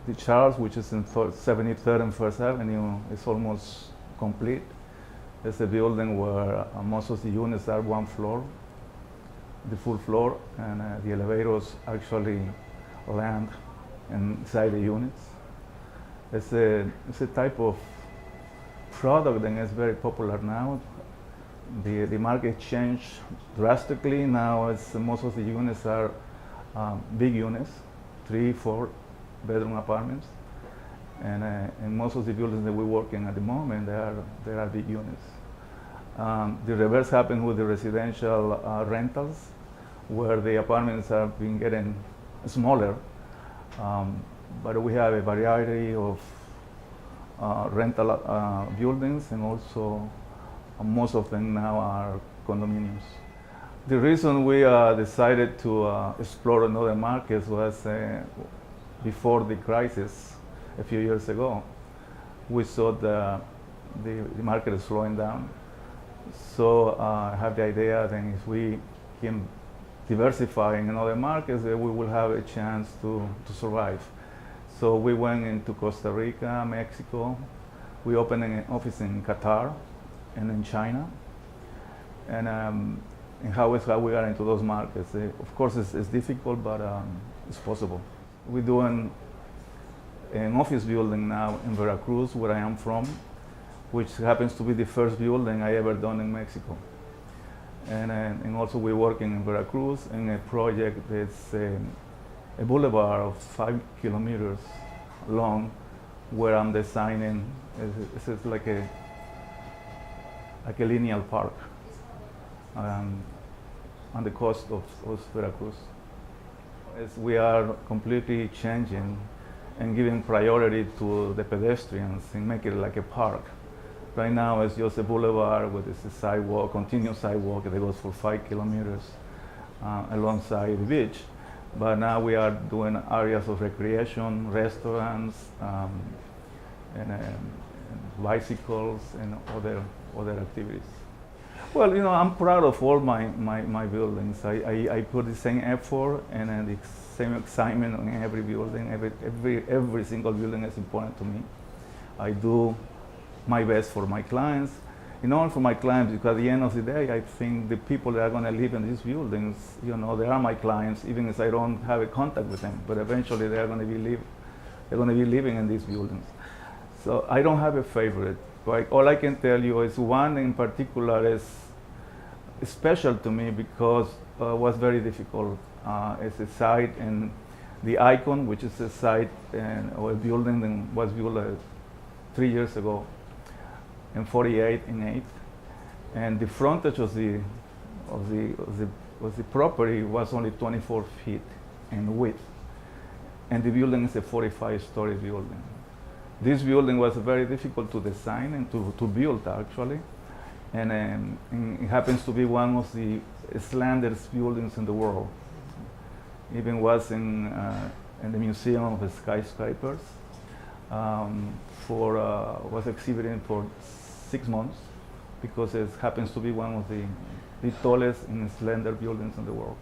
the Charles, which is in 73rd and First Avenue, is almost complete. It's a building where most of the units are one floor, the full floor, and the elevators actually land inside the units. It's a type of product that is very popular now. The market changed drastically. Now most of the units are big units, 3-4 bedroom apartments, and most of the buildings that we work in at the moment, they are big units. The reverse happened with the residential rentals, where the apartments have been getting smaller, but we have a variety of rental buildings, and also most of them now are condominiums. The reason we decided to explore another markets was before the crisis a few years ago. We saw the market is slowing down. So I have the idea that if we can diversify in other markets, we will have a chance to survive. So we went into Costa Rica, Mexico. We opened an office in Qatar and in China. And how we got into those markets. Of course, it's difficult, but it's possible. We're doing an office building now in Veracruz, where I am from, which happens to be the first building I ever done in Mexico. And also we're working in Veracruz in a project that's a boulevard of 5 kilometers long, where I'm designing. It's like a linear park on the coast of Veracruz. As we are completely changing and giving priority to the pedestrians and make it like a park. Right now it's just a boulevard with a sidewalk, continuous sidewalk that goes for 5 kilometers alongside the beach. But now we are doing areas of recreation, restaurants, and bicycles and other activities. Well, I'm proud of all my buildings. I put the same effort and the same excitement on every building. Every single building is important to me. I do my best for my clients, for my clients, because at the end of the day, I think the people that are going to live in these buildings, they are my clients, even if I don't have a contact with them. But eventually, they're going to be living in these buildings. So I don't have a favorite. Right? All I can tell you is one in particular is special to me because it was very difficult. It's a site in the Icon, which is a site or a building that was built 3 years ago in 48 in 8th, and the frontage of the property was only 24 feet in width, and the building is a 45-story building. This building was very difficult to design and to build actually, and it happens to be one of the slenderest buildings in the world. Even was in the Museum of the Skyscrapers. Was exhibited for 6 months because it happens to be one of the tallest and slender buildings in the world.